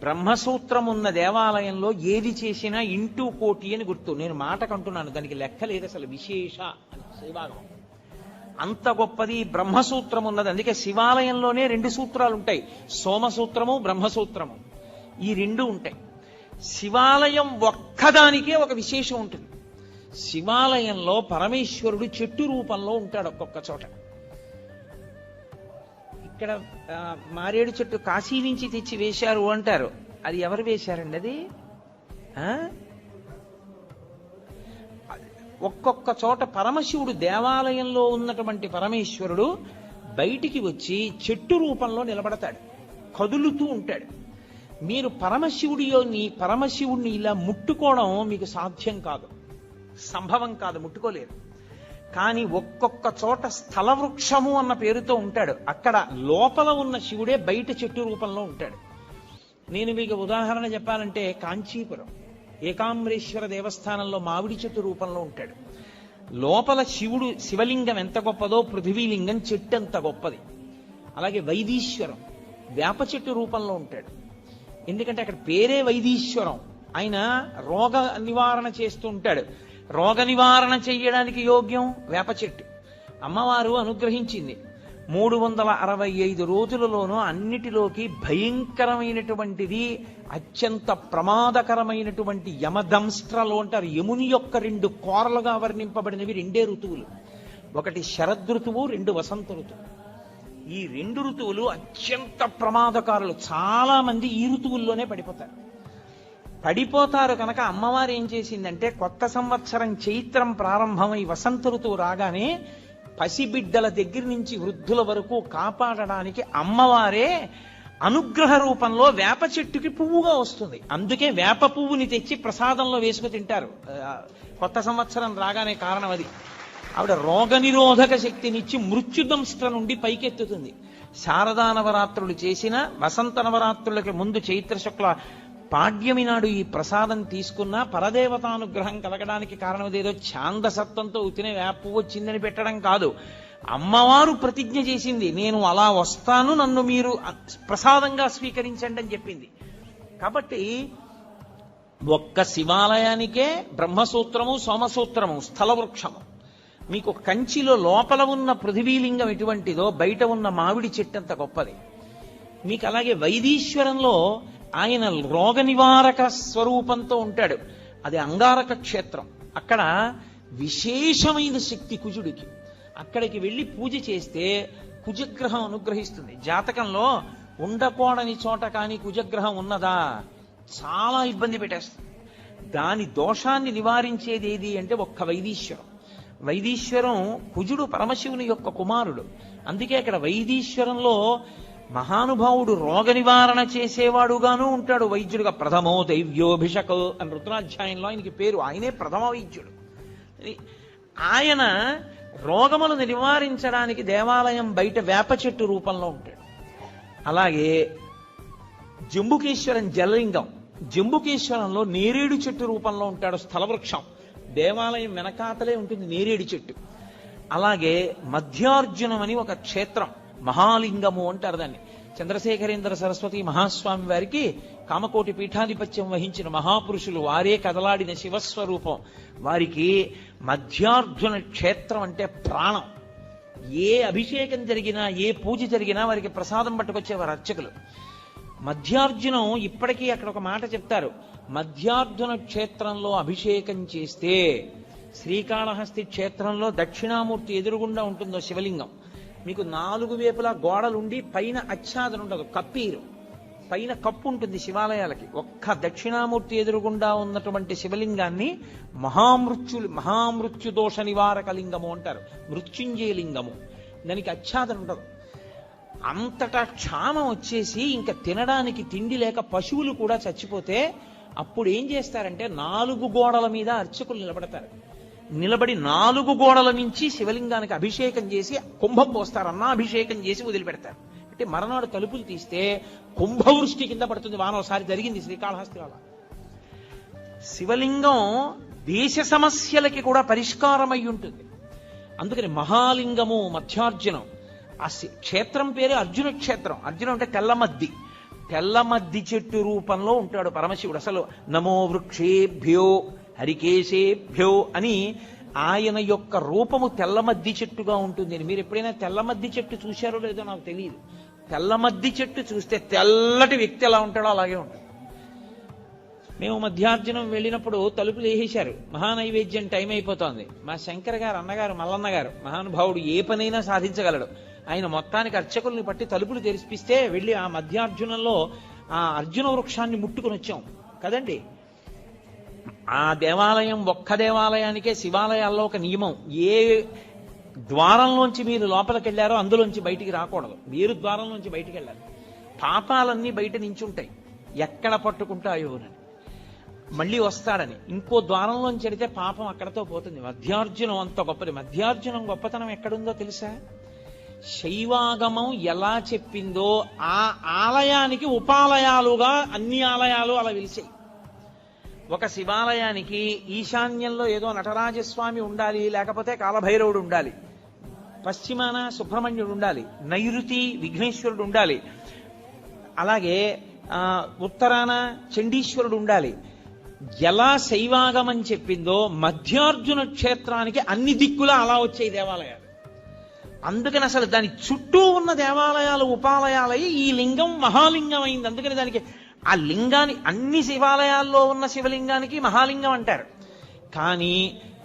బ్రహ్మసూత్రం ఉన్న దేవాలయంలో ఏది చేసినా ఇంటూ కోటి అని గుర్తు. నేను మాటకంటున్నాను, దానికి లెక్క లేదు అసలు. విశేష అని శ్రీభాగం అంత గొప్పది బ్రహ్మసూత్రం ఉన్నది. అందుకే శివాలయంలోనే 2 సూత్రాలు ఉంటాయి, సోమసూత్రము బ్రహ్మసూత్రము. ఈ 2 ఉంటాయి. శివాలయం ఒక్కదానికే ఒక విశేషం ఉంటుంది. శివాలయంలో పరమేశ్వరుడు చెట్టు రూపంలో ఉంటాడు ఒక్కొక్క చోట. ఇక్కడ మారేడు చెట్టు కాశీ నుంచి తెచ్చి వేశారు అంటారు. అది ఎవరు వేశారండి? అది ఒక్కొక్క చోట పరమశివుడు, దేవాలయంలో ఉన్నటువంటి పరమేశ్వరుడు బయటికి వచ్చి చెట్టు రూపంలో నిలబడతాడు, కదులుతూ ఉంటాడు. మీరు పరమశివుడిని ఇలా ముట్టుకోవడం మీకు సాధ్యం కాదు, సంభవం కాదు, ముట్టుకోలేరు. కానీ ఒక్కొక్క చోట స్థల వృక్షము అన్న పేరుతో ఉంటాడు. అక్కడ లోపల ఉన్న శివుడే బయట చెట్టు రూపంలో ఉంటాడు. నేను మీకు ఉదాహరణ చెప్పాలంటే, కాంచీపురం ఏకాంబరేశ్వర దేవస్థానంలో మామిడి చెట్టు రూపంలో ఉంటాడు. లోపల శివలింగం ఎంత గొప్పదో పృథివీలింగం చెట్టు అంత గొప్పది. అలాగే వైదీశ్వరం వేప చెట్టు రూపంలో ఉంటాడు. ఎందుకంటే అక్కడ పేరే వైదీశ్వరం. ఆయన రోగ నివారణ చేస్తూ ఉంటాడు. రోగ నివారణ చెయ్యడానికి యోగ్యం వేప చెట్టు. అమ్మవారు అనుగ్రహించింది. 365 రోజులలోనూ అన్నిటిలోకి భయంకరమైనటువంటిది, అత్యంత ప్రమాదకరమైనటువంటి యమదంస్ట్రలు అంటారు. యముని యొక్క 2 కోరలుగా వర్ణింపబడినవి 2 ఋతువులు. ఒకటి శరదృతువు, 2 వసంత ఋతువు. ఈ 2 ఋతువులు అత్యంత ప్రమాదకారులు. చాలా మంది ఈ ఋతువుల్లోనే పడిపోతారు కనుక అమ్మవారు ఏం చేసిందంటే, కొత్త సంవత్సరం చైత్రం ప్రారంభమై వసంత ఋతువు రాగానే పసిబిడ్డల దగ్గర నుంచి వృద్ధుల వరకు కాపాడడానికి అమ్మవారే అనుగ్రహ రూపంలో వేప చెట్టుకి పువ్వుగా వస్తుంది. అందుకే వేప పువ్వుని తెచ్చి ప్రసాదంలో వేసుకు తింటారు కొత్త సంవత్సరం రాగానే. కారణం అది. ఆవిడ రోగ నిరోధక శక్తినిచ్చి మృత్యుదంష్ట నుండి పైకెత్తుతుంది. శారదా నవరాత్రులు చేసిన, వసంత నవరాత్రులకి ముందు చైత్ర శుక్ల పాడ్యమి నాడు ఈ ప్రసాదం తీసుకున్నా పరదేవతానుగ్రహం కలగడానికి కారణం ఏదో ఛాందసత్వంతో ఉతినే వేప పువ్వు వచ్చిందని పెట్టడం కాదు. అమ్మవారు ప్రతిజ్ఞ చేసింది, నేను అలా వస్తాను, నన్ను మీరు ప్రసాదంగా స్వీకరించండి అని చెప్పింది. కాబట్టి ఒక్క శివాలయానికే బ్రహ్మసూత్రము, సోమసూత్రము, స్థల వృక్షము. మీకు కంచిలో లోపల ఉన్న పృథివీలింగం ఎటువంటిదో బయట ఉన్న మామిడి చెట్టంత గొప్పది. మీకు అలాగే వైదీశ్వరంలో ఆయన రోగ నివారక స్వరూపంతో ఉంటాడు. అది అంగారక క్షేత్రం. అక్కడ విశేషమైన శక్తి కుజుడికి. అక్కడికి వెళ్ళి పూజ చేస్తే కుజగ్రహం అనుగ్రహిస్తుంది. జాతకంలో ఉండకూడని చోట కానీ కుజగ్రహం ఉన్నదా, చాలా ఇబ్బంది పెట్టేస్తుంది. దాని దోషాన్ని నివారించేది ఏది అంటే ఒక్క వైదీశ్వరం. వైదీశ్వరం కుజుడు పరమశివుని యొక్క కుమారుడు. అందుకే అక్కడ వైదీశ్వరంలో మహానుభావుడు రోగ నివారణ చేసేవాడుగాను ఉంటాడు, వైద్యుడుగా. ప్రథమో దైవ్యోభిషక్ అని రుద్రాధ్యాయంలో ఆయనకి పేరు. ఆయనే ప్రథమ వైద్యుడు. ఆయన రోగములను నివారించడానికి దేవాలయం బయట వేప చెట్టు రూపంలో ఉంటాడు. అలాగే జంబుకేశ్వరం జలలింగం, జంబుకేశ్వరంలో నేరేడు చెట్టు రూపంలో ఉంటాడు, స్థలవృక్షం. దేవాలయం వెనకాతలే ఉంటుంది నేరేడు చెట్టు. అలాగే మధ్యార్జునం అని ఒక క్షేత్రం, మహాలింగము అంటారు దాన్ని. చంద్రశేఖరేంద్ర సరస్వతి మహాస్వామి వారికి కామకోటి పీఠాధిపత్యం వహించిన మహాపురుషులు, వారే కదలాడిన శివస్వరూపం. వారికి మధ్యార్జున క్షేత్రం అంటే ప్రాణం. ఏ అభిషేకం జరిగినా, ఏ పూజ జరిగినా వారికి ప్రసాదం పట్టుకొచ్చేవారు అర్చకులు. మధ్యార్జునం ఇప్పటికీ అక్కడ ఒక మాట చెప్తారు, మధ్యార్జున క్షేత్రంలో అభిషేకం చేస్తే, శ్రీకాళహస్తి క్షేత్రంలో దక్షిణామూర్తి ఎదురుగుండా ఉంటుందో శివలింగం, మీకు 4 వైపులా గోడలుండి పైన ఆచ్ఛాదన ఉండదు, కప్పీరు, పైన కప్పు ఉంటుంది శివాలయాలకి. ఒక్క దక్షిణామూర్తి ఎదురుగుండా ఉన్నటువంటి శివలింగాన్ని మహామృత్యు దోష నివారక లింగము అంటారు, మృత్యుంజయ లింగము. దానికి ఆచ్ఛాదన ఉండదు. అంతటా క్షామం వచ్చేసి ఇంకా తినడానికి తిండి లేక పశువులు కూడా చచ్చిపోతే అప్పుడు ఏం చేస్తారంటే 4 గోడల మీద అర్చకులు నిలబడతారు. నిలబడి 4 గోడల నుంచి శివలింగానికి అభిషేకం చేసి కుంభం పోస్తారు, అన్నాభిషేకం చేసి వదిలిపెడతారు. అంటే మరనాడు తలుపులు తీస్తే కుంభవృష్టి కింద పడుతుంది. వానోసారి జరిగింది శ్రీకాళహస్తి వల్ల. శివలింగం దేశ సమస్యలకి కూడా పరిష్కారమై ఉంటుంది. అందుకని మహాలింగము మధ్యార్జునం. ఆ క్షేత్రం పేరే అర్జున క్షేత్రం. అర్జునం అంటే తెల్లమద్ది. తెల్లమద్ది చెట్టు రూపంలో ఉంటాడు పరమశివుడు. అసలు నమో వృక్షేభ్యో హరికేశేభ్యో అని ఆయన యొక్క రూపము తెల్లమద్ది చెట్టుగా ఉంటుంది. మీరు ఎప్పుడైనా తెల్లమద్ది చెట్టు చూశారో లేదో నాకు తెలియదు. తెల్లమద్ది చెట్టు చూస్తే తెల్లటి వ్యక్తి ఎలా ఉంటాడో అలాగే ఉంటాడు. మేము మధ్యార్జునం వెళ్ళినప్పుడు తలుపులు వేసేశారు. మహానైవేద్యం టైం అయిపోతోంది. మా శంకర్ గారు అన్నగారు మల్లన్న గారు మహానుభావుడు ఏ పనైనా సాధించగలడు. ఆయన మొత్తానికి అర్చకుల్ని పట్టి తలుపులు తెరిపిస్తే వెళ్ళి ఆ మధ్యార్జునంలో ఆ అర్జున వృక్షాన్ని ముట్టుకుని వచ్చాం కదండి. ఆ దేవాలయం ఒక్క దేవాలయానికే శివాలయాల్లో ఒక నియమం, ఏ ద్వారంలోంచి మీరు లోపలికి వెళ్ళారో అందులోంచి బయటికి రాకూడదు. మీరు ద్వారంలోంచి బయటికి వెళ్ళాలి. పాపాలన్నీ బయట నించుంటాయి, ఎక్కడ పట్టుకుంటాయో అని, మళ్ళీ వస్తాడని. ఇంకో ద్వారంలోంచి వెడితే పాపం అక్కడతో పోతుంది. మధ్యార్జునం అంత గొప్పది. మధ్యార్జునం గొప్పతనం ఎక్కడుందో తెలుసా? శైవాగమం ఎలా చెప్పిందో ఆ ఆలయానికి ఉపాలయాలుగా అన్ని ఆలయాలు అలా వెలిసాయి. ఒక శివాలయానికి ఈశాన్యంలో ఏదో నటరాజస్వామి ఉండాలి, లేకపోతే కాలభైరవుడు ఉండాలి, పశ్చిమాన సుబ్రహ్మణ్యుడు ఉండాలి, నైరుతి విఘ్నేశ్వరుడు ఉండాలి, అలాగే ఉత్తరాన చండీశ్వరుడు ఉండాలి. ఎలా శైవాగమం చెప్పిందో మధ్యార్జున క్షేత్రానికి అన్ని దిక్కులా అలా వచ్చాయి దేవాలయాలు. అందుకని అసలు దాని చుట్టూ ఉన్న దేవాలయాలు ఉపాలయాలై ఈ లింగం మహాలింగం అయింది. అందుకని దానికి ఆ లింగాన్ని అన్ని శివాలయాల్లో ఉన్న శివలింగానికి మహాలింగం అంటారు. కానీ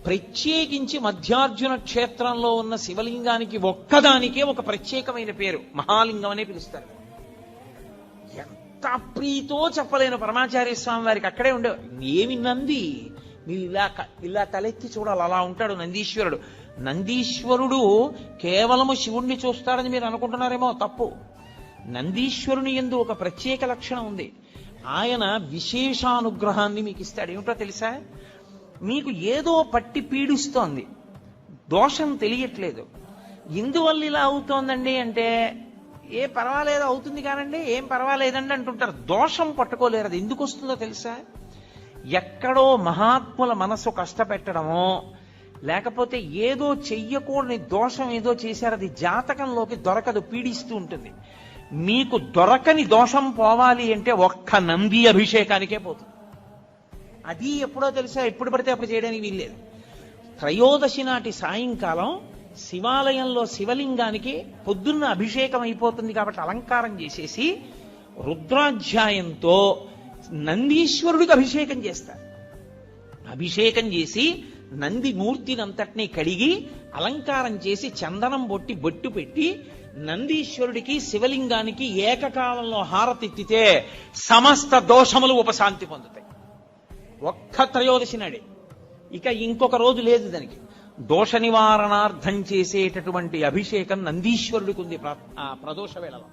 ప్రత్యేకించి మధ్యార్జున క్షేత్రంలో ఉన్న శివలింగానికి ఒక్కదానికే ఒక ప్రత్యేకమైన పేరు, మహాలింగం అనే పిలుస్తారు. ఎంత ప్రీతో చెప్పలేను పరమాచార్య స్వామి వారికి. అక్కడే ఉండే ఏమి నంది, మీరు ఇలా తలెత్తి చూడాలి, అలా ఉంటాడు నందీశ్వరుడు. నందీశ్వరుడు కేవలము శివుణ్ణి చూస్తాడని మీరు అనుకుంటున్నారేమో, తప్పు. నందీశ్వరుని యందు ఒక ప్రత్యేక లక్షణం ఉంది. ఆయన విశేషానుగ్రహాన్ని మీకు ఇస్తాడు. ఏమిటో తెలుసా? మీకు ఏదో పట్టి పీడిస్తోంది, దోషం తెలియట్లేదు. ఎందువల్ల ఇలా అవుతోందండి అంటే, ఏ పర్వాలేదు అవుతుంది కానండి, ఏం పర్వాలేదండి అంటుంటారు. దోషం పట్టుకోలేరు. అది ఎందుకు వస్తుందో తెలుసా? ఎక్కడో మహాత్ముల మనసు కష్టపెట్టడమో, లేకపోతే ఏదో చెయ్యకూడని దోషం ఏదో చేశారు, అది జాతకంలోకి దొరకదు, పీడిస్తూ ఉంటుంది. మీకు దొరకని దోషం పోవాలి అంటే ఒక్క నంది అభిషేకానికే పోతుంది. అది ఎప్పుడో తెలుసా? ఎప్పుడు పడితే అప్పుడు చేయడానికి వీల్లేదు. త్రయోదశి నాటి సాయంకాలం శివాలయంలో శివలింగానికి పొద్దున్న అభిషేకం అయిపోతుంది కాబట్టి అలంకారం చేసేసి రుద్రాధ్యాయంతో నందీశ్వరుడికి అభిషేకం చేస్తారు. అభిషేకం చేసి నంది మూర్తినంతటినీ కడిగి అలంకారం చేసి చందనం బొట్టు పెట్టి నందీశ్వరుడికి శివలింగానికి ఏకకాలంలో హారతిత్తితే సమస్త దోషములు ఉపశాంతి పొందుతాయి. ఒక్క త్రయోదశి నాడే. ఇక ఇంకొక రోజు లేదు దానికి. దోష నివారణార్థం చేసేటటువంటి అభిషేకం నందీశ్వరుడికి ఉంది ప్రదోష వేళలో.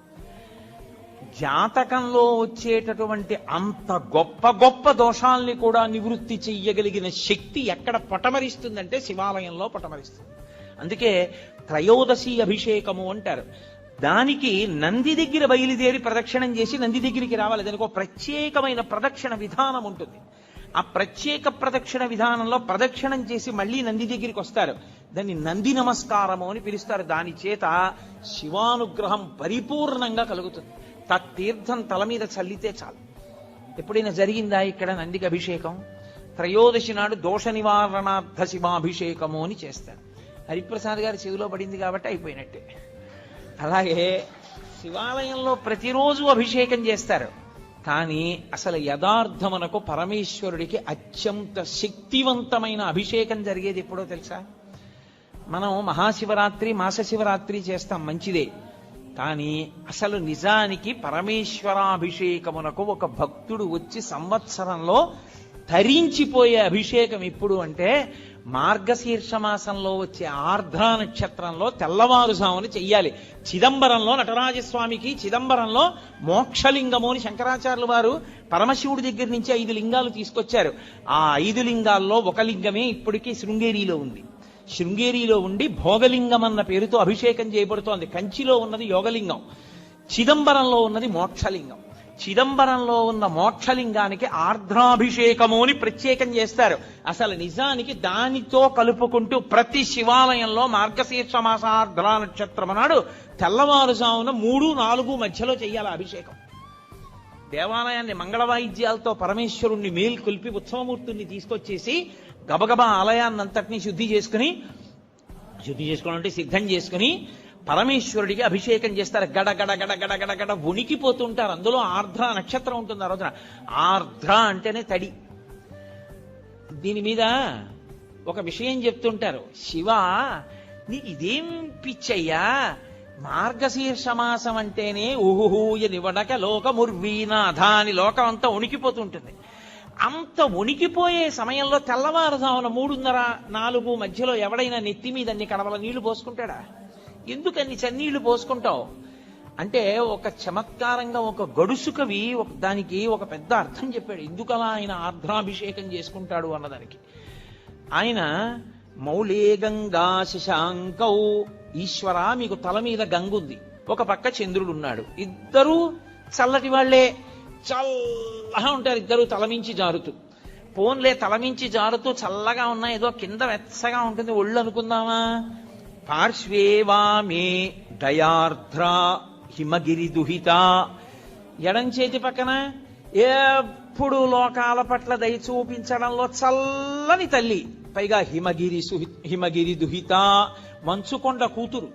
జాతకంలో వచ్చేటటువంటి అంత గొప్ప గొప్ప దోషాల్ని కూడా నివృత్తి చెయ్యగలిగిన శక్తి ఎక్కడ పటమరిస్తుందంటే శివాలయంలో పటమరిస్తుంది. అందుకే త్రయోదశి అభిషేకము అంటారు. దానికి నంది దగ్గర బయలుదేరి ప్రదక్షిణం చేసి నంది దగ్గరికి రావాలి. దానికి ఒక ప్రత్యేకమైన ప్రదక్షిణ విధానం ఉంటుంది. ఆ ప్రత్యేక ప్రదక్షిణ విధానంలో ప్రదక్షిణం చేసి మళ్ళీ నంది దగ్గరికి వస్తారు. దాన్ని నంది నమస్కారము అని పిలుస్తారు. దాని చేత శివానుగ్రహం పరిపూర్ణంగా కలుగుతుంది. తత్తీర్థం తల మీద చల్లితే చాలు. ఎప్పుడైనా జరిగిందా ఇక్కడ నందికి అభిషేకం? త్రయోదశి నాడు దోష నివారణార్థ శివాభిషేకము అని చేస్తారు. హరిప్రసాద్ గారి చెవిలో పడింది కాబట్టి అయిపోయినట్టే. అలాగే శివాలయంలో ప్రతిరోజు అభిషేకం చేస్తారు. కానీ అసలు యథార్థమునకు పరమేశ్వరుడికి అత్యంత శక్తివంతమైన అభిషేకం జరిగేది ఎప్పుడో తెలుసా? మనం మహాశివరాత్రి మాస శివరాత్రి చేస్తాం, మంచిదే. కానీ అసలు నిజానికి పరమేశ్వరాభిషేకమునకు ఒక భక్తుడు వచ్చి సంవత్సరంలో తరించిపోయే అభిషేకం ఎప్పుడు అంటే మార్గశీర్ష మాసంలో వచ్చే ఆర్ద్ర నక్షత్రంలో తెల్లవారుజామున చెయ్యాలి. చిదంబరంలో నటరాజస్వామికి చిదంబరంలో మోక్షలింగము అని శంకరాచార్యులు వారు పరమశివుడి దగ్గర నుంచి 5 లింగాలు తీసుకొచ్చారు. ఆ 5 లింగాల్లో ఒక లింగమే ఇప్పటికీ శృంగేరిలో ఉంది. శృంగేరిలో ఉండి భోగలింగం అన్న పేరుతో అభిషేకం చేయబడుతోంది. కంచిలో ఉన్నది యోగలింగం, చిదంబరంలో ఉన్నది మోక్షలింగం. చిదంబరంలో ఉన్న మోక్షలింగానికి ఆర్ద్రాభిషేకము అని ప్రత్యేకం చేస్తారు. అసలు నిజానికి దానితో కలుపుకుంటూ ప్రతి శివాలయంలో మార్గశీర్ష మాస ఆర్ద్ర నక్షత్రం నాడు తెల్లవారుజామున 3-4 మధ్యలో చెయ్యాలి అభిషేకం. దేవాలయాన్ని మంగళవాయిద్యాలతో పరమేశ్వరుణ్ణి మేల్కొల్పి ఉత్సవమూర్తుల్ని తీసుకొచ్చేసి గబగబా ఆలయాన్నంతటినీ శుద్ధి చేసుకోవడం అంటే సిద్ధం చేసుకుని పరమేశ్వరుడికి అభిషేకం చేస్తారు. గడ గడ గడ గడ గడ గడ వణికిపోతుంటారు. అందులో ఆర్ద్ర నక్షత్రం ఉంటుంది ఆ రోజున. ఆర్ద్ర అంటేనే తడి. దీని మీద ఒక విషయం చెప్తుంటారు. శివ, నీకు ఇదేం పిచ్చయ్యా, మార్గశీర్ష మాసం అంటేనే ఊహూయ నివడక లోకముర్వీనాథ అని లోకం అంతా వణికిపోతుంటుంది. అంత వణికిపోయే సమయంలో తెల్లవారుజామున 3:30-4 మధ్యలో ఎవడైనా నెత్తి మీద అన్ని కడవల నీళ్లు పోసుకుంటాడా? ఎందుకన్ని చన్నీళ్లు పోసుకుంటావు అంటే ఒక చమత్కారంగా ఒక గడుసు కవి దానికి ఒక పెద్ద అర్థం చెప్పాడు. ఎందుకలా ఆయన ఆర్ద్రాభిషేకం చేసుకుంటాడు అన్నదానికి. ఆయన మౌళే గంగా శశాంకౌ, ఈశ్వర మీకు తల మీద గంగుంది, ఒక పక్క చంద్రుడు ఉన్నాడు, ఇద్దరూ చల్లటి వాళ్లే, చల్లగా ఉంటారు ఇద్దరు తలమించి జారుతూ. పోన్లే తలమించి జారుతూ చల్లగా ఉన్నా ఏదో కింద వెచ్చగా ఉంటుంది ఒళ్ళు అనుకుందామా. పార్శ్వే వామే దయార్ద్ర హిమగిరి దుహిత, ఎడం చేతి పక్కన ఎప్పుడు లోకాల పట్ల దయ చూపించడంలో చల్లని తల్లి, పైగా హిమగిరి దుహిత మంచుకొండ కూతురు.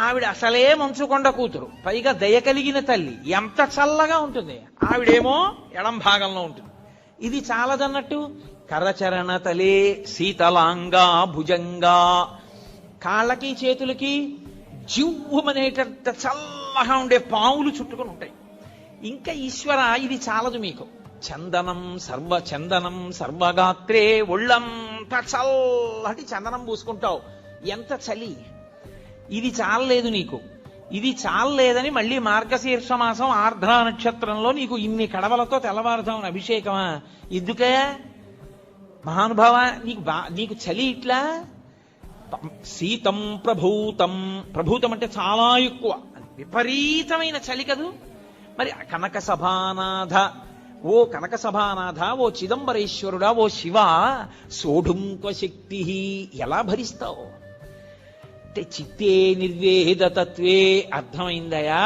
ఆవిడ అసలే మంచుకొండ కూతురు, పైగా దయ కలిగిన తల్లి. ఎంత చల్లగా ఉంటుంది. ఆవిడేమో ఎడం భాగంలో ఉంటుంది. ఇది చాలదన్నట్టు కరచరణ తలే శీతలాంగా భుజంగా, కాళ్ళకి చేతులకి జివ్వమనేటంత చల్లగా ఉండే పావులు చుట్టుకుని ఉంటాయి. ఇంకా ఈశ్వర ఇది చాలదు మీకు, చందనం సర్వగాత్రే, ఒళ్ళంతా చల్లటి చందనం పూసుకుంటావు. ఎంత చలి. ఇది చాలలేదు నీకు. ఇది చాలలేదని మళ్ళీ మార్గశీర్ష మాసం ఆర్ద్రా నక్షత్రంలో నీకు ఇన్ని కడవలతో తెల్లవారుజామున అభిషేకమా? ఎందుకే మహానుభావ, నీకు చలి ఇట్లా. శీతం ప్రభూతం అంటే చాలా ఎక్కువ, విపరీతమైన చలి కదూ. మరి కనక సభానాథ, ఓ చిదంబరేశ్వరుడా, ఓ శివ, సోఢుంక శక్తి ఎలా భరిస్తావు అంటే చిత్తే నిర్వేదతత్వే. అర్థమైందయా?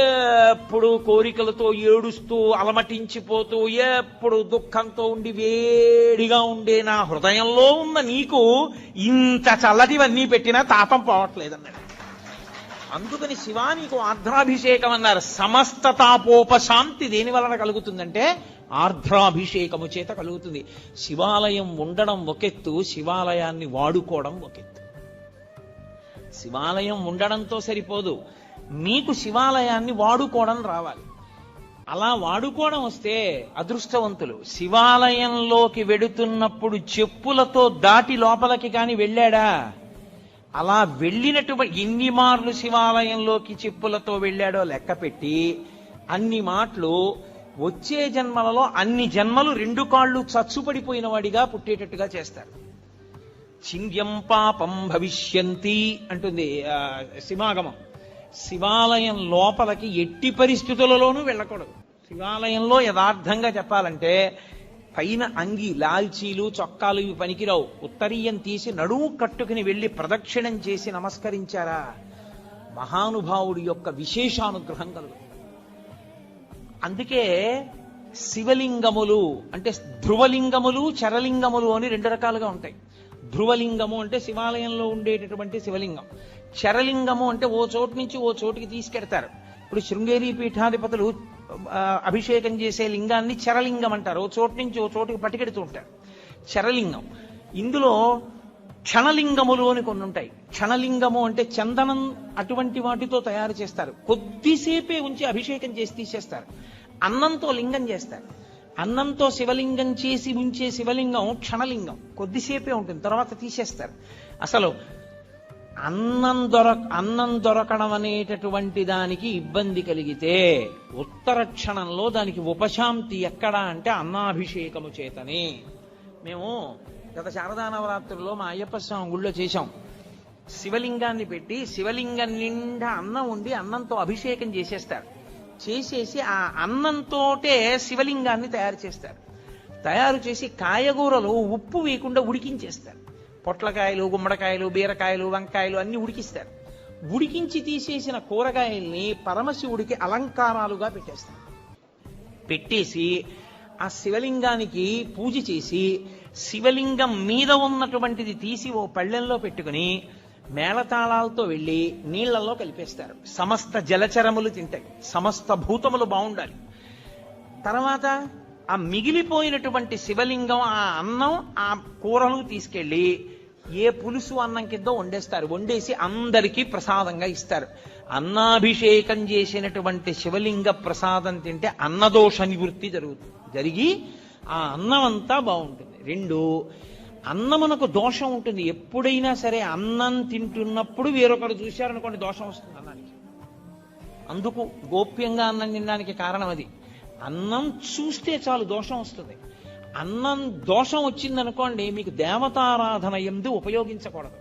ఎప్పుడు కోరికలతో ఏడుస్తూ అలమటించిపోతూ ఎప్పుడు దుఃఖంతో ఉండి వేడిగా ఉండే నా హృదయంలో ఉన్న నీకు ఇంత చల్లటివన్నీ పెట్టినా తాపం పోవట్లేదన్నాడు. అందుకని శివా నీకు ఆర్ద్రాభిషేకం అన్నారు. సమస్త తాపోపశాంతి దేని వలన కలుగుతుందంటే ఆర్ద్రాభిషేకము చేత కలుగుతుంది. శివాలయం ఉండడం ఒకెత్తు, శివాలయాన్ని వాడుకోవడం ఒకెత్తు. శివాలయం ఉండడంతో సరిపోదు, మీకు శివాలయాన్ని వాడుకోవడం రావాలి. అలా వాడుకోవడం వస్తే అదృష్టవంతులు. శివాలయంలోకి వెడుతున్నప్పుడు చెప్పులతో దాటి లోపలికి కాని వెళ్ళాడా? అలా వెళ్ళినటువంటి ఎన్ని మార్లు శివాలయంలోకి చెప్పులతో వెళ్ళాడో లెక్క పెట్టి అన్ని మాటలు వచ్చే జన్మలలో అన్ని జన్మలు 2 కాళ్ళు చచ్చుపడిపోయిన వాడిగా పుట్టేటట్టుగా చేస్తారు. చింద్యం పాపం భవిష్యంతి అంటుంది శివాగమం. శివాలయం లోపలికి ఎట్టి పరిస్థితులలోనూ వెళ్ళకూడదు. శివాలయంలో యథార్థంగా చెప్పాలంటే పైన అంగి, లాల్చీలు, చొక్కాలు ఇవి పనికిరావు. ఉత్తరీయం తీసి నడుము కట్టుకుని వెళ్లి ప్రదక్షిణం చేసి నమస్కరించారా మహానుభావుడి యొక్క విశేషానుగ్రహం కలుగుతుంది. అందుకే శివలింగములు అంటే ధ్రువలింగములు, చరలింగములు అని 2 రకాలుగా ఉంటాయి. ధ్రువలింగము అంటే శివాలయంలో ఉండేటటువంటి శివలింగం. చరలింగము అంటే ఓ చోటు నుంచి ఓ చోటుకి తీసుకెడతారు. ఇప్పుడు శృంగేరి పీఠాధిపతులు అభిషేకం చేసే లింగాన్ని చరలింగం అంటారు. ఓ చోటు నుంచి ఓ చోటుకి పట్టుకెడుతూ ఉంటారు, చరలింగం. ఇందులో క్షణలింగములు అని కొన్ని ఉంటాయి. క్షణలింగము అంటే చందనం అటువంటి వాటితో తయారు చేస్తారు. కొద్దిసేపే ఉంచి అభిషేకం చేసి తీసేస్తారు. అన్నంతో లింగం చేస్తారు. అన్నంతో శివలింగం చేసి ఉంచే శివలింగం క్షణలింగం, కొద్దిసేపే ఉంటుంది, తర్వాత తీసేస్తారు. అసలు అన్నం దొరకడం అనేటటువంటి దానికి ఇబ్బంది కలిగితే ఉత్తర క్షణంలో దానికి ఉపశాంతి ఎక్కడా అంటే అన్నాభిషేకము చేతనే. మేము గత శారదా నవరాత్రుల్లో మా అయ్యప్ప స్వామి గుళ్ళో చేశాం. శివలింగాన్ని పెట్టి శివలింగం నిండా అన్నం ఉండి అన్నంతో అభిషేకం చేసేస్తారు. చేసేసి ఆ అన్నంతోటే శివలింగాన్ని తయారు చేస్తారు. తయారు చేసి కాయగూరలు ఉప్పు వేయకుండా ఉడికించేస్తారు. పొట్లకాయలు, గుమ్మడికాయలు, బీరకాయలు, వంకాయలు అన్ని ఉడికిస్తారు. ఉడికించి తీసేసిన కూరగాయల్ని పరమశివుడికి అలంకారాలుగా పెట్టేస్తారు. పెట్టేసి ఆ శివలింగానికి పూజ చేసి శివలింగం మీద ఉన్నటువంటిది తీసి ఓ పళ్ళెంలో పెట్టుకుని మేళతాళాలతో వెళ్ళి నీళ్లలో కలిపేస్తారు. సమస్త జలచరములు తింటాయి, సమస్త భూతములు బాగుండాలి. తర్వాత ఆ మిగిలిపోయినటువంటి శివలింగం, ఆ అన్నం, ఆ కూరలు తీసుకెళ్లి ఏ పులుసు అన్నం కింద వండేస్తారు. వండేసి అందరికీ ప్రసాదంగా ఇస్తారు. అన్నాభిషేకం చేసినటువంటి శివలింగ ప్రసాదం తింటే అన్నదోష నివృత్తి జరిగి ఆ అన్నం అంతా బాగుంటుంది. రెండు, అన్నమునకు దోషం ఉంటుంది. ఎప్పుడైనా సరే అన్నం తింటున్నప్పుడు వేరొకరు చూశారనుకోండి దోషం వస్తుంది అన్నానికి. అందుకు గోప్యంగా అన్నం తినడానికి కారణం అది. అన్నం చూస్తే చాలు దోషం వస్తుంది. అన్నం దోషం వచ్చిందనుకోండి మీకు దేవతారాధన యందు ఉపయోగించకూడదు.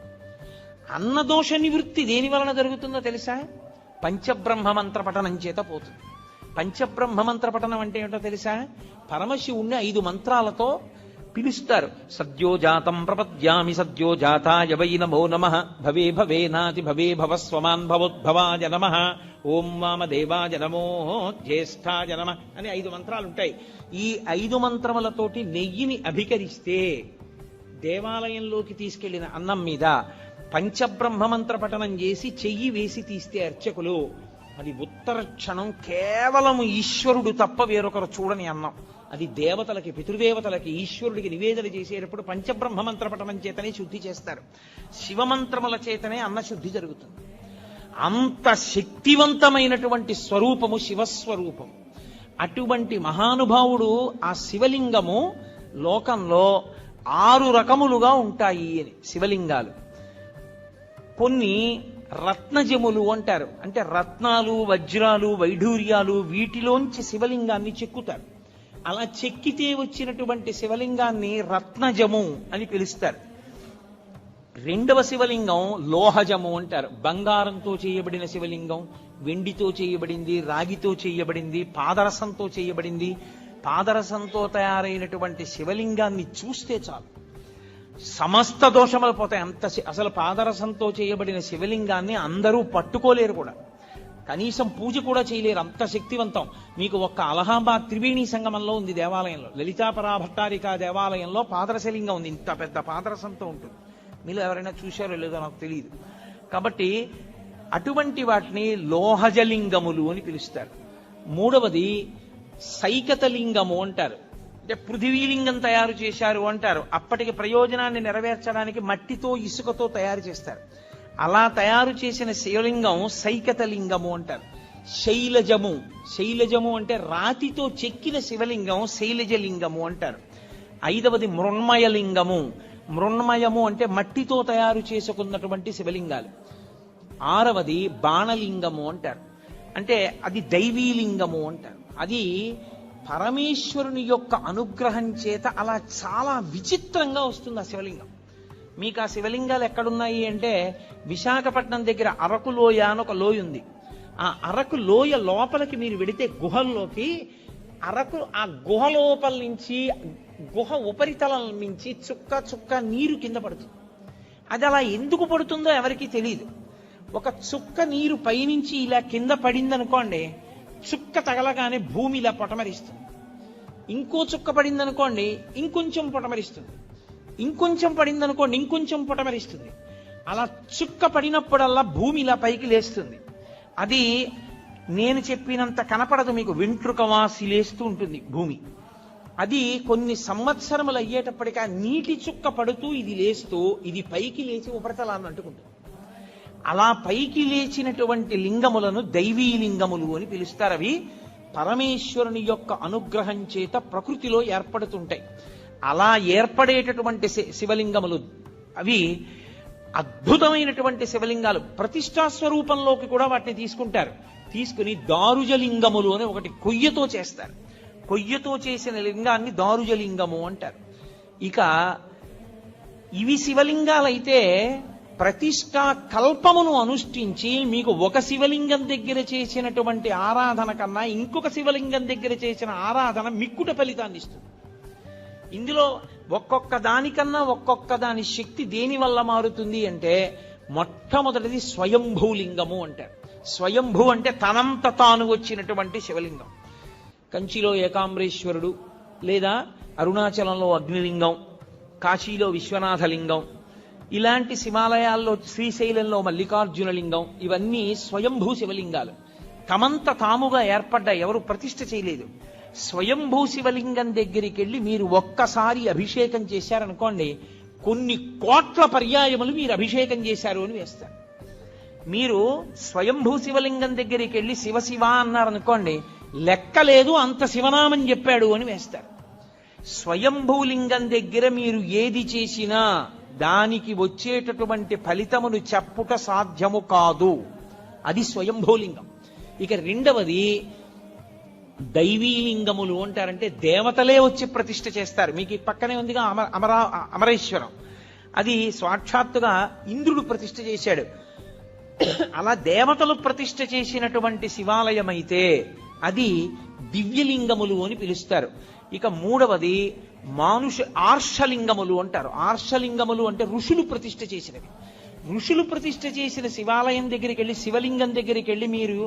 అన్నదోష నివృత్తి దేని వలన జరుగుతుందో తెలుసా? పంచబ్రహ్మ మంత్ర పఠనం చేత పోతుంది. పంచబ్రహ్మ మంత్ర పఠనం అంటే ఏంటో తెలుసా? పరమశివుణ్ణి 5 మంత్రాలతో పిలుస్తారు. సద్యోజాతం ప్రపద్యామి సద్యోజాతాయ వై నమో నమః, భవే భవే నాతి భవే భవస్వమాన్ భవోద్భవాయ నమః, ఓం వామదేవాయ నమో జ్యేష్ఠాయ నమః అని 5 మంత్రాలు ఉంటాయి. ఈ 5 మంత్రములతోటి నెయ్యిని అభికరిస్తే దేవాలయంలోకి తీసుకెళ్లిన అన్నం మీద పంచబ్రహ్మ మంత్ర పఠనం చేసి చెయ్యి వేసి తీస్తే అర్చకులు, అది ఉత్తర క్షణం కేవలం ఈశ్వరుడు తప్ప వేరొకరు చూడని అన్నం. అది దేవతలకి, పితృదేవతలకి, ఈశ్వరుడికి నివేదన చేసేటప్పుడు పంచబ్రహ్మ మంత్ర పఠనం చేతనే శుద్ధి చేస్తారు. శివమంత్రముల చేతనే అన్న శుద్ధి జరుగుతుంది. అంత శక్తివంతమైనటువంటి స్వరూపము శివస్వరూపం. అటువంటి మహానుభావుడు ఆ శివలింగము లోకంలో 6 రకములుగా ఉంటాయి అని. శివలింగాలు కొన్ని రత్నజములు అంటారు. అంటే రత్నాలు, వజ్రాలు, వైఢూర్యాలు వీటిలోంచి శివలింగాన్ని చెక్కుతారు. అలా చెక్కితే వచ్చినటువంటి శివలింగాన్ని రత్నజము అని పిలుస్తారు. రెండవ శివలింగం లోహజము అంటారు. బంగారంతో చేయబడిన శివలింగం, వెండితో చేయబడింది, రాగితో చేయబడింది, పాదరసంతో చేయబడింది. పాదరసంతో తయారైనటువంటి శివలింగాన్ని చూస్తే చాలు సమస్త దోషములు పోతాయి. అసలు పాదరసంతో చేయబడిన శివలింగాన్ని అందరూ పట్టుకోలేరు కూడా, కనీసం పూజ కూడా చేయలేరు, అంత శక్తివంతం. మీకు ఒక్క అలహాబాద్ త్రివేణి సంగమంలో ఉంది దేవాలయంలో, లలితాపరా భట్టారికా దేవాలయంలో పాదరసలింగం ఉంది. ఇంత పెద్ద పాదరసంతో ఉంటుంది. మీరు ఎవరైనా చూశారో లేదో నాకు తెలియదు. కాబట్టి అటువంటి వాటిని లోహజలింగములు అని పిలుస్తారు. మూడవది సైకతలింగము అంటారు. అంటే పృథివీలింగం తయారు చేశారు అంటారు. అప్పటికి ప్రయోజనాన్ని నెరవేర్చడానికి మట్టితో, ఇసుకతో తయారు చేస్తారు. అలా తయారు చేసిన శివలింగం సైకతలింగము అంటారు. శైలజము, శైలజము అంటే రాతితో చెక్కిన శివలింగం శైలజలింగము అంటారు. 5వది మృణ్మయలింగము. మృణ్మయము అంటే మట్టితో తయారు చేసుకున్నటువంటి శివలింగాలు. 6వది బాణలింగము అంటారు. అంటే అది దైవీలింగము అంటారు. అది పరమేశ్వరుని యొక్క అనుగ్రహం చేత అలా చాలా విచిత్రంగా వస్తుంది ఆ శివలింగం. మీకు ఆ శివలింగాలు ఎక్కడున్నాయి అంటే విశాఖపట్నం దగ్గర అరకు లోయ అని ఒక లోయ ఉంది. ఆ అరకు లోయ లోపలికి మీరు వెడితే గుహల్లోకి, ఆ గుహ లోపల నుంచి, గుహ ఉపరితలం నుంచి చుక్క చుక్క నీరు కింద పడుతుంది. అది అలా ఎందుకు పడుతుందో ఎవరికీ తెలియదు. ఒక చుక్క నీరు పైనుంచి ఇలా కింద పడిందనుకోండి, చుక్క తగలగానే భూమి ఇలా పొటమరిస్తుంది. ఇంకో చుక్క పడిందనుకోండి ఇంకొంచెం పొటమరిస్తుంది. ఇంకొంచెం పడిందనుకోండి ఇంకొంచెం పొటమరిస్తుంది. అలా చుక్క పడినప్పుడల్లా భూమి ఇలా పైకి లేస్తుంది. అది నేను చెప్పినంత కనపడదు మీకు, వెంట్రుక వాసి లేస్తూ ఉంటుంది భూమి. అది కొన్ని సంవత్సరములు అయ్యేటప్పటికీ ఆ నీటి చుక్క పడుతూ ఇది లేస్తూ ఇది పైకి లేచి ఉపరితలాన్ని అంటుకుంటుంది. అలా పైకి లేచినటువంటి లింగములను దైవీ లింగములు అని పిలుస్తారు. అవి పరమేశ్వరుని యొక్క అనుగ్రహం చేత ప్రకృతిలో ఏర్పడుతుంటాయి. అలా ఏర్పడేటటువంటి శివలింగములు అవి అద్భుతమైనటువంటి శివలింగాలు. ప్రతిష్టా స్వరూపంలోకి కూడా వాటిని తీసుకుంటారు. తీసుకుని దారుజలింగములు అని ఒకటి కొయ్యతో చేస్తారు. కొయ్యతో చేసిన లింగాన్ని దారుజలింగము అంటారు. ఇక ఇవి శివలింగాలైతే ప్రతిష్టా కల్పమును అనుష్ఠించి మీకు ఒక శివలింగం దగ్గర చేసినటువంటి ఆరాధన కన్నా ఇంకొక శివలింగం దగ్గర చేసిన ఆరాధన మిక్కుట ఫలితాన్ని ఇస్తుంది. ఇందులో ఒక్కొక్క దానికన్నా ఒక్కొక్క దాని శక్తి దేని వల్ల మారుతుంది అంటే మొట్టమొదటిది స్వయంభూలింగము అంటారు. స్వయంభూ అంటే తనంత తాను వచ్చినటువంటి శివలింగం. కంచిలో ఏకాంబరేశ్వరుడు, లేదా అరుణాచలంలో అగ్నిలింగం, కాశీలో విశ్వనాథలింగం, ఇలాంటి శివాలయాల్లో శ్రీశైలంలో మల్లికార్జున లింగం, ఇవన్నీ స్వయంభూ శివలింగాలు. తమంత తాముగా ఏర్పడ్డ, ఎవరు ప్రతిష్ఠ చేయలేదు. స్వయంభూ శివలింగం దగ్గరికి వెళ్ళి మీరు ఒక్కసారి అభిషేకం చేశారనుకోండి, కొన్ని కోట్ల పర్యాయములు మీరు అభిషేకం చేశారు అని వేస్తారు. మీరు స్వయంభూ శివలింగం దగ్గరికి వెళ్ళి శివ శివ అన్నారనుకోండి, లెక్కలేదు అంత శివనామం చెప్పాడు అని వేస్తారు. స్వయంభూలింగం దగ్గర మీరు ఏది చేసినా దానికి వచ్చేటటువంటి ఫలితమును చెప్పుట సాధ్యము కాదు. అది స్వయంభూలింగం. ఇక రెండవది దైవీలింగములు అంటారంటే దేవతలే వచ్చి ప్రతిష్ఠ చేస్తారు. మీకు ఈ పక్కనే ఉందిగా అమరేశ్వరం, అది సాక్షాత్తుగా ఇంద్రుడు ప్రతిష్ఠ చేశాడు. అలా దేవతలు ప్రతిష్ఠ చేసినటువంటి శివాలయం అయితే అది దివ్యలింగములు అని పిలుస్తారు. ఇక మూడవది ఆర్షలింగములు అంటారు. ఆర్షలింగములు అంటే ఋషులు ప్రతిష్ఠ చేసినవి. ఋషులు ప్రతిష్ఠ చేసిన శివాలయం దగ్గరికి వెళ్ళి, శివలింగం దగ్గరికి వెళ్ళి మీరు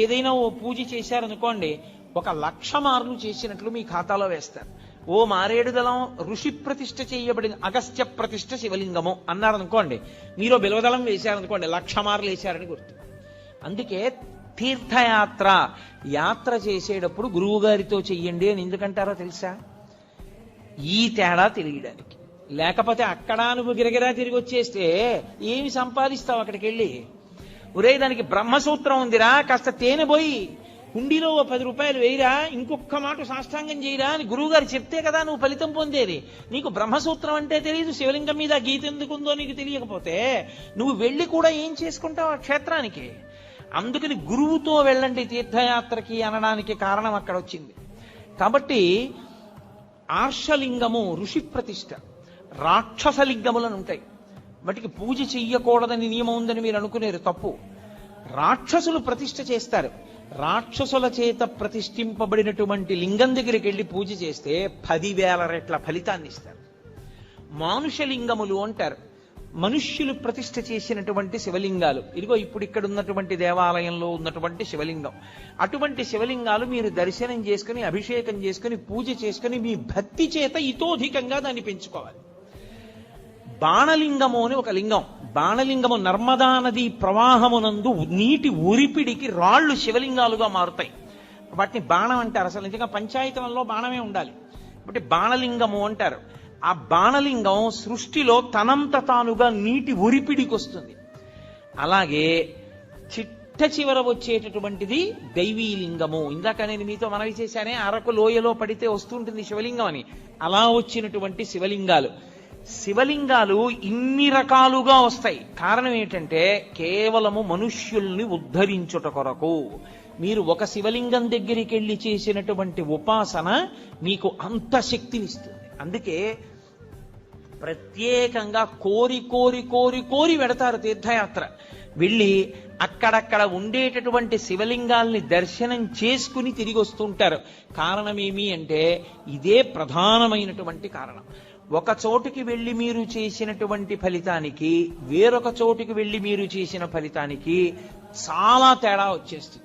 ఏదైనా ఓ పూజ చేశారనుకోండి, 1,00,000 మార్లు చేసినట్లు మీ ఖాతాలో వేస్తారు. ఓ మారేడుదలం ఋషి ప్రతిష్ఠ చేయబడిన అగస్త్య ప్రతిష్ఠ శివలింగము అన్నారనుకోండి, మీరు బిలవదళం వేశారనుకోండి, 1,00,000 మార్లు వేశారని గుర్తు. అందుకే తీర్థయాత్ర యాత్ర చేసేటప్పుడు గురువు గారితో చెయ్యండి అని ఎందుకంటారో తెలుసా? ఈ తేడా తెలియడానికి. లేకపోతే అక్కడ నువ్వు గిరగిరా తిరిగి వచ్చేస్తే ఏమి సంపాదిస్తావు అక్కడికి వెళ్ళి? ఒరే, దానికి బ్రహ్మసూత్రం ఉందిరా, కాస్త తేనె పోయి హుండీలో 10 రూపాయలు వేయిరా, ఇంకొక మాట సాష్టాంగం చేయరా అని గురువు గారు చెప్తే కదా నువ్వు ఫలితం పొందేది. నీకు బ్రహ్మసూత్రం అంటే తెలియదు, శివలింగం మీద గీత ఎందుకుందో నీకు తెలియకపోతే నువ్వు వెళ్ళి కూడా ఏం చేసుకుంటావు ఆ క్షేత్రానికి? అందుకని గురువుతో వెళ్ళండి తీర్థయాత్రకి అనడానికి కారణం అక్కడ వచ్చింది. కాబట్టి ఆర్షలింగము ఋషి ప్రతిష్ఠ, రాక్షసలింగములను ఉంటాయి. వాటికి పూజ చెయ్యకూడదని నియమం ఉందని మీరు అనుకునేరు, తప్పు. రాక్షసులు ప్రతిష్ఠ చేస్తారు. రాక్షసుల చేత ప్రతిష్ఠింపబడినటువంటి లింగం దగ్గరికి వెళ్ళి పూజ చేస్తే 10,000 రెట్ల ఫలితాన్ని ఇస్తారు. మానుషలింగములు అంటారు. మనుష్యులు ప్రతిష్ఠ చేసినటువంటి శివలింగాలు. ఇదిగో ఇప్పుడు ఇక్కడ ఉన్నటువంటి దేవాలయంలో ఉన్నటువంటి శివలింగం. అటువంటి శివలింగాలు మీరు దర్శనం చేసుకుని, అభిషేకం చేసుకుని, పూజ చేసుకుని మీ భక్తి చేత ఇతోధికంగా దాన్ని పెంచుకోవాలి. బాణలింగము అని ఒక లింగం. బాణలింగము నర్మదా నది ప్రవాహమునందు నీటి ఉరిపిడికి రాళ్లు శివలింగాలుగా మారుతాయి. వాటిని బాణం అంటారు. అసలు నిజంగా పంచాయతనంలో బాణమే ఉండాలి. కాబట్టి బాణలింగము అంటారు. ఆ బాణలింగం సృష్టిలో తనంత తానుగా నీటి ఉరిపిడికి వస్తుంది. అలాగే చిట్ట చివర వచ్చేటటువంటిది దైవీలింగము. ఇందాక నేను మీతో మనవి చేశానే, అరకు లోయలో పడితే వస్తుంటుంది శివలింగం అని. అలా వచ్చినటువంటి శివలింగాలు. శివలింగాలు ఇన్ని రకాలుగా వస్తాయి. కారణం ఏంటంటే కేవలము మనుష్యుల్ని ఉద్ధరించుట కొరకు. మీరు ఒక శివలింగం దగ్గరికి వెళ్ళి చేసినటువంటి ఉపాసన మీకు అంత శక్తినిస్తుంది. అందుకే ప్రత్యేకంగా కోరి కోరి కోరి కోరి వెడతారు తీర్థయాత్ర. వెళ్ళి అక్కడక్కడ ఉండేటటువంటి శివలింగాల్ని దర్శనం చేసుకుని తిరిగి వస్తుంటారు. కారణమేమి అంటే ఇదే ప్రధానమైనటువంటి కారణం. ఒక చోటుకి వెళ్ళి మీరు చేసినటువంటి ఫలితానికి, వేరొక చోటుకి వెళ్ళి మీరు చేసిన ఫలితానికి చాలా తేడా వచ్చేస్తుంది.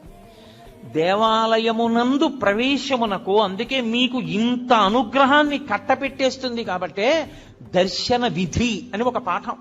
దేవాలయమునందు ప్రవేశమునకు అందుకే మీకు ఇంత అనుగ్రహాన్ని కట్టపెట్టేస్తుంది. కాబట్టే దర్శన విధి అని ఒక పాఠం.